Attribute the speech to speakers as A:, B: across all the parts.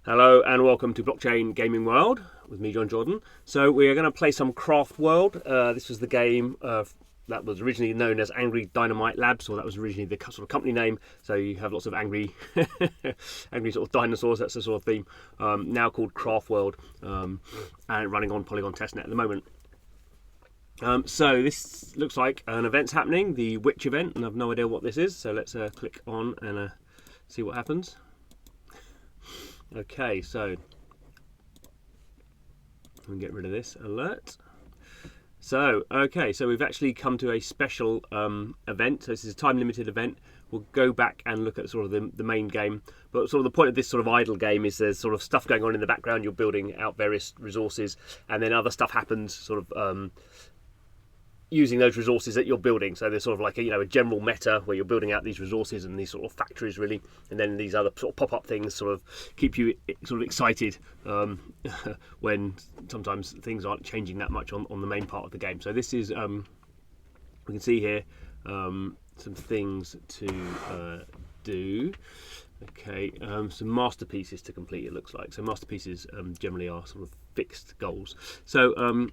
A: Hello and welcome to Blockchain Gaming World with me, John Jordan. So we are going to play some Craft World. This was the game that was originally known as Angry Dynamite Labs, or that was originally the sort of company name. So you have lots of angry, angry sort of dinosaurs. That's the sort of theme. Now called Craft World, and running on Polygon Testnet at the moment. So this looks like an event's happening, the Witch event, and I've no idea what this is. So let's click on and see what happens. Okay, so we can get rid of this alert. So, okay, so we've actually come to a special event. So this is a time-limited event. We'll go back and look at sort of the main game. But sort of the point of this sort of idle game is there's sort of stuff going on in the background. You're building out various resources, and then other stuff happens sort of using those resources that you're building. So there's sort of like a general meta where you're building out these resources and these sort of factories really, and then these other sort of pop-up things sort of keep you sort of excited when sometimes things aren't changing that much on the main part of the game. So this is we can see here some things to do. Okay, some masterpieces to complete, it looks like. So masterpieces generally are sort of fixed goals. So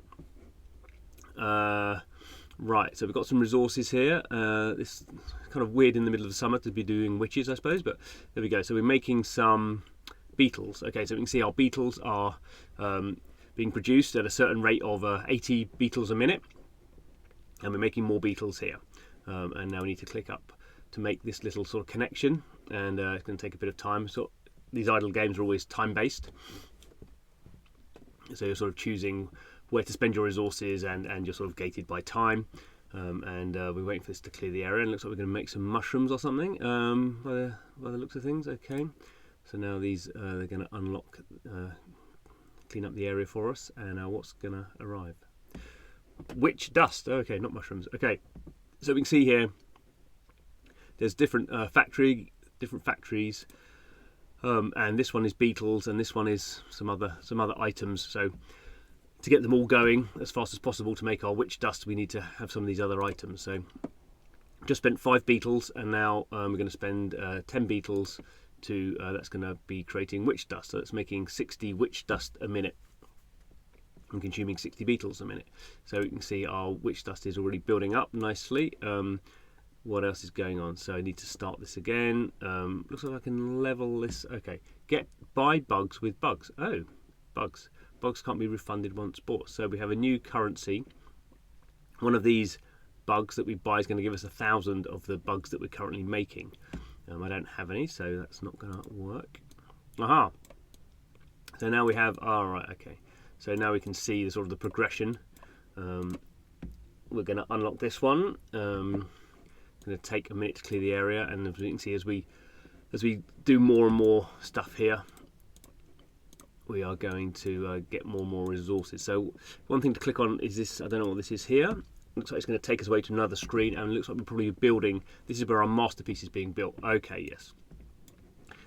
A: right, so we've got some resources here. This kind of weird in the middle of the summer to be doing witches, I suppose, but there we go. So we're making some beetles. Okay, so we can see our beetles are being produced at a certain rate of 80 beetles a minute, and we're making more beetles here. And now we need to click up to make this little sort of connection, and it's going to take a bit of time. So these idle games are always time-based, so you're sort of choosing where to spend your resources, and you're sort of gated by time. And we're waiting for this to clear the area, and it looks like we're going to make some mushrooms or something by the looks of things. Okay, so now these they're going to unlock, clean up the area for us, and what's going to arrive? Witch dust. Okay, not mushrooms. Okay, so we can see here there's different factories, and this one is beetles, and this one is some other items. So to get them all going as fast as possible to make our witch dust, we need to have some of these other items. So just spent 5 beetles, and now we're going to spend 10 beetles to that's going to be creating witch dust. So it's making 60 witch dust a minute and consuming 60 beetles a minute. So you can see our witch dust is already building up nicely. What else is going on? So I need to start this again. Looks like I can level this. Okay, buy bugs with bugs. Oh, bugs. Bugs can't be refunded once bought. So we have a new currency. One of these bugs that we buy is going to give us 1,000 of the bugs that we're currently making. I don't have any, so that's not going to work. Aha! So now we have. Right. Okay. So now we can see the sort of the progression. We're going to unlock this one. Going to take a minute to clear the area, and as we can see, as we do more and more stuff here, we are going to get more and more resources. So one thing to click on is this. I don't know what this is here. Looks like it's going to take us away to another screen, and it looks like we're probably building. This is where our masterpiece is being built. Okay, yes.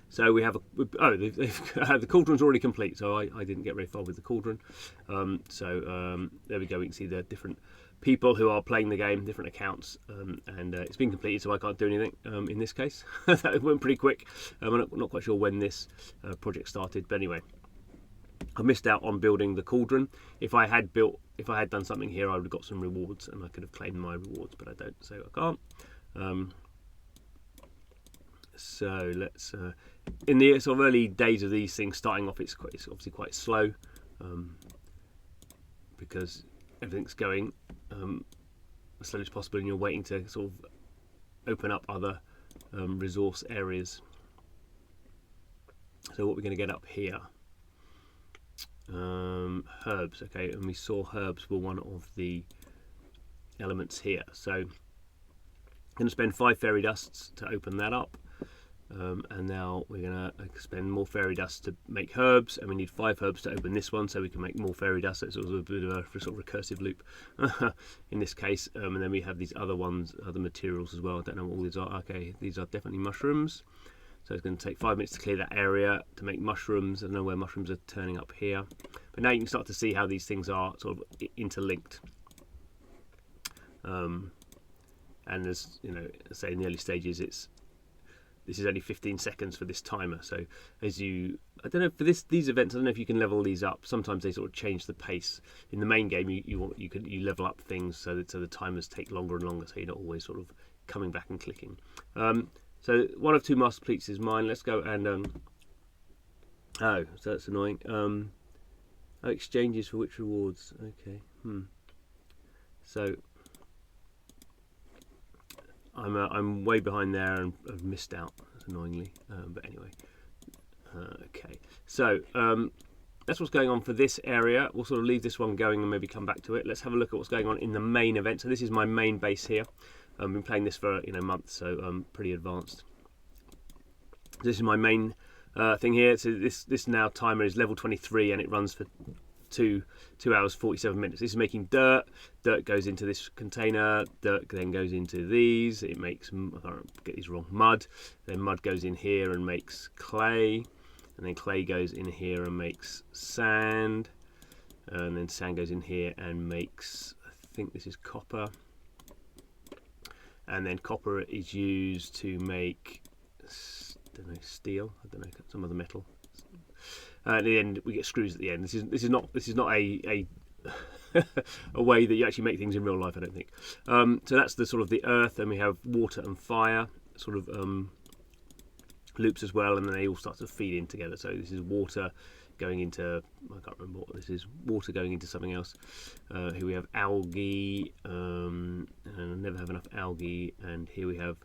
A: So we have the cauldron's already complete. So I didn't get very far with the cauldron. There we go. We can see the different people who are playing the game, different accounts, and it's been completed, so I can't do anything in this case. That went pretty quick. I'm not quite sure when this project started, but anyway. I missed out on building the cauldron. If I had done something here, I would have got some rewards, and I could have claimed my rewards, but I don't, so I can't. So let's. In the sort of early days of these things starting off, it's obviously quite slow because everything's going as slow as possible, and you're waiting to sort of open up other resource areas. So what we're going to get up here. Herbs, okay, and we saw herbs were one of the elements here. So I'm going to spend 5 fairy dusts to open that up, and now we're going to spend more fairy dust to make herbs, and we need 5 herbs to open this one, so we can make more fairy dust. So it's also a bit of a sort of recursive loop in this case. And then we have these other materials as well. I don't know what all these are. Okay, these are definitely mushrooms. So it's going to take 5 minutes to clear that area to make mushrooms. I don't know where mushrooms are turning up here. But now you can start to see how these things are sort of interlinked. And as you know, say in the early stages, this is only 15 seconds for this timer. So as you, I don't know, for these events, I don't know if you can level these up. Sometimes they sort of change the pace. In the main game, you level up things so that the timers take longer and longer, so you're not always sort of coming back and clicking. So one of two master pleats is mine. Let's go and oh, so that's annoying. Oh, exchanges for which rewards? Okay. So I'm way behind there and I've missed out annoyingly. But anyway, okay. So that's what's going on for this area. We'll sort of leave this one going and maybe come back to it. Let's have a look at what's going on in the main event. So this is my main base here. I've been playing this for months, so I'm pretty advanced. This is my main thing here. So this now timer is level 23 and it runs for 2 hours 47 minutes. This is making dirt. Dirt goes into this container. Dirt then goes into these. It makes, I can't get these wrong, mud. Then mud goes in here and makes clay. And then clay goes in here and makes sand. And then sand goes in here and makes, I think this is copper. And then copper is used to make, I don't know, steel. I don't know, some other metal. At the end, we get screws at the end. This is not a a way that you actually make things in real life, I don't think. So that's the sort of the earth, and we have water and fire sort of loops as well, and then they all start to feed in together. So this is water going into, I can't remember what this is, water going into something else. Here we have algae, and I never have enough algae, and here we have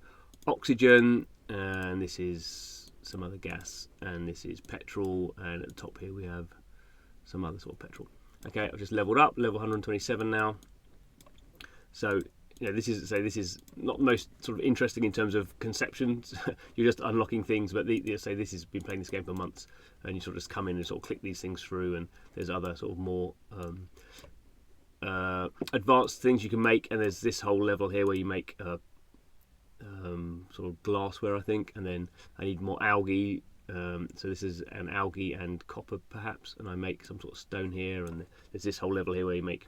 A: oxygen, and this is some other gas, and this is petrol, and at the top here we have some other sort of petrol. Okay, I've just leveled up, level 127 now. So this is not most sort of interesting in terms of conceptions. You're just unlocking things, but this has been playing this game for months, and you sort of just come in and sort of click these things through, and there's other sort of more advanced things you can make, and there's this whole level here where you make sort of glassware, I think, and then I need more algae. So this is an algae and copper perhaps, and I make some sort of stone here, and there's this whole level here where you make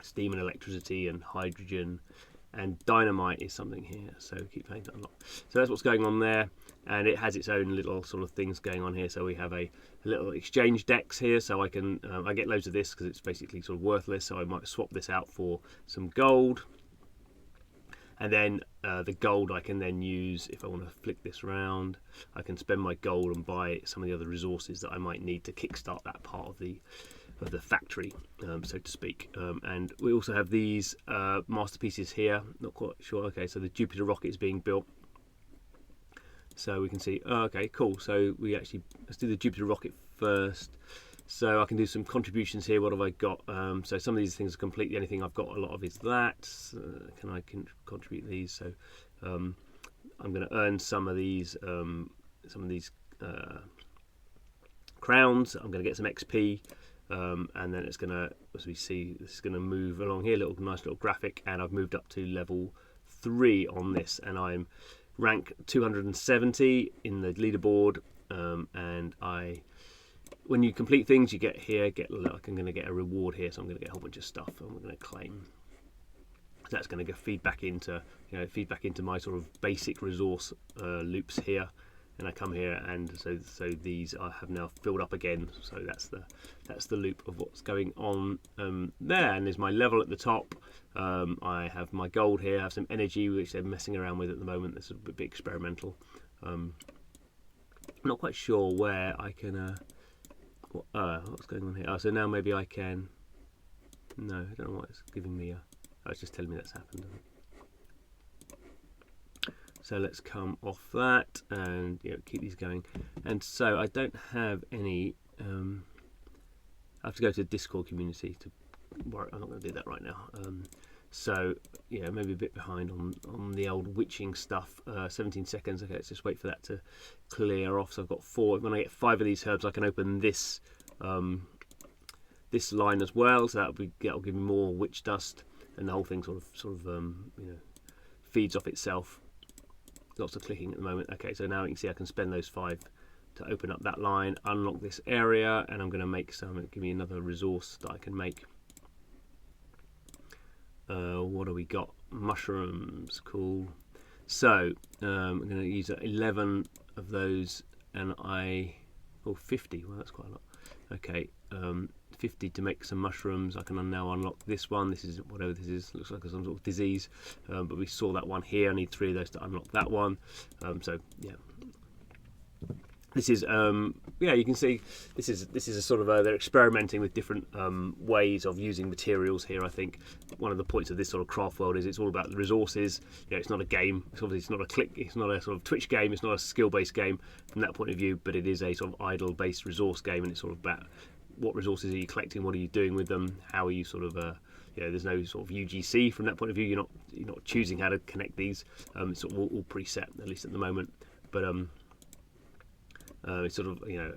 A: steam and electricity and hydrogen, and dynamite is something here, so keep playing to unlock. So that's what's going on there, and it has its own little sort of things going on here. So we have a little exchange decks here, so I can I get loads of this because it's basically sort of worthless, so I might swap this out for some gold. And then the gold I can then use, if I want to flick this around, I can spend my gold and buy some of the other resources that I might need to kickstart that part of the factory, so to speak. And we also have these masterpieces here, not quite sure. Okay, so the Jupiter rocket is being built. So we can see, okay, cool. So let's do the Jupiter rocket first. So I can do some contributions here. What have I got? So some of these things are complete. The only thing I've got a lot of is that. Can I contribute these? So I'm going to earn some of these crowns. I'm going to get some XP, and then it's going to, as we see, this is going to move along here. Nice little graphic, and I've moved up to level 3 on this, and I'm rank 270 in the leaderboard, and when you complete things, you get here, I'm going to get a reward here, so I'm going to get a whole bunch of stuff, and we're going to claim. So that's going to feed back into my sort of basic resource loops here, and I come here, and so these I have now filled up again. So that's the loop of what's going on there. And there's my level at the top. I have my gold here. I have some energy which they're messing around with at the moment. This is a bit experimental. I'm not quite sure where I can. What's going on here? Oh, so now maybe I can. No, I don't know what it's giving me. It's just telling me that's happened. So let's come off that and keep these going. And so I don't have any. I have to go to the Discord community to worry. I'm not going to do that right now. So maybe a bit behind on the old witching stuff. 17 seconds. Okay, let's just wait for that to clear off. So I've got 4. When I get 5 of these herbs, I can open this this line as well. So that'll give me more witch dust, and the whole thing sort of feeds off itself. Lots of clicking at the moment. Okay, so now you can see I can spend those 5 to open up that line, unlock this area, and I'm going to make some. Give me another resource that I can make. What do we got? Mushrooms, cool. So I'm going to use 11 of those, and 50. Well, that's quite a lot. Okay, 50 to make some mushrooms. I can now unlock this one. This is whatever this is. Looks like some sort of disease, but we saw that one here. I need 3 of those to unlock that one. So yeah. This is yeah, you can see this is a sort of they're experimenting with different ways of using materials here. I think one of the points of this sort of craft world is it's all about the resources. You know, it's not a game. It's not a click. It's not a sort of Twitch game. It's not a skill-based game from that point of view. But it is a sort of idle-based resource game, and it's sort of about what resources are you collecting, what are you doing with them, how are you sort of you know, there's no sort of UGC from that point of view. You're not choosing how to connect these. It's sort of all preset, at least at the moment. But it's sort of, you know,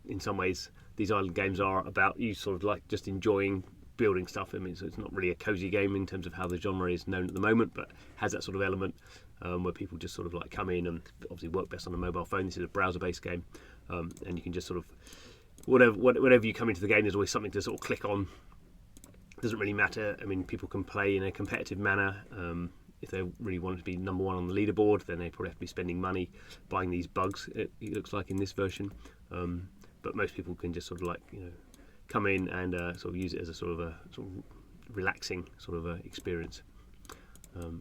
A: in some ways these island games are about you sort of like just enjoying building stuff. I mean, so it's not really a cozy game in terms of how the genre is known at the moment, but has that sort of element where people just sort of like come in and obviously work best on a mobile phone. This is a browser-based game, and you can just sort of whatever you come into the game, there's always something to sort of click on. Doesn't really matter. I mean, people can play in a competitive manner. If they really want to be number 1 on the leaderboard, then they probably have to be spending money buying these bugs, it looks like in this version. But most people can just sort of like, you know, come in and sort of use it as a sort of relaxing sort of experience.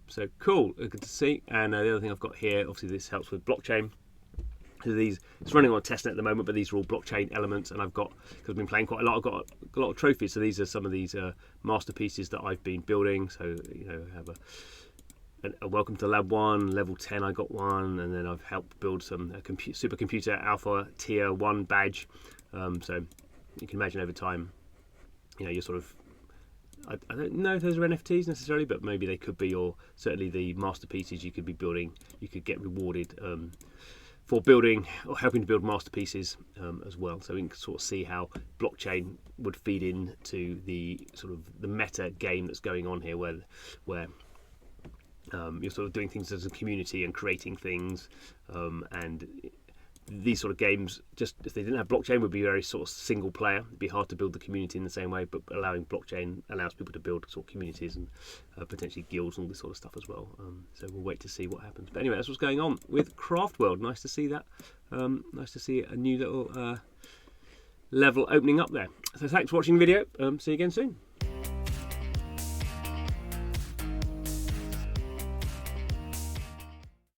A: So cool, good to see. And the other thing I've got here, obviously this helps with blockchain. So it's running on testnet at the moment, but these are all blockchain elements, and because I've been playing quite a lot, I've got a lot of trophies. So these are some of these masterpieces that I've been building. So, you know, I have a Welcome to Lab 1, level 10 I got one, and then I've helped build some supercomputer alpha tier 1 badge. So you can imagine over time, you know, you're sort of, I don't know if those are NFTs necessarily, but maybe they could be, or certainly the masterpieces you could be building, you could get rewarded for building or helping to build masterpieces as well. So we can sort of see how blockchain would feed into the sort of the meta game that's going on here, where you're sort of doing things as a community and creating things, and these sort of games, just if they didn't have blockchain, would be very sort of single player. It'd be hard to build the community in the same way, but allowing blockchain allows people to build sort of communities and potentially guilds and all this sort of stuff as well. So we'll wait to see what happens. But anyway, that's what's going on with Craft World. Nice to see that. Nice to see a new little level opening up there. So thanks for watching the video. See you again soon.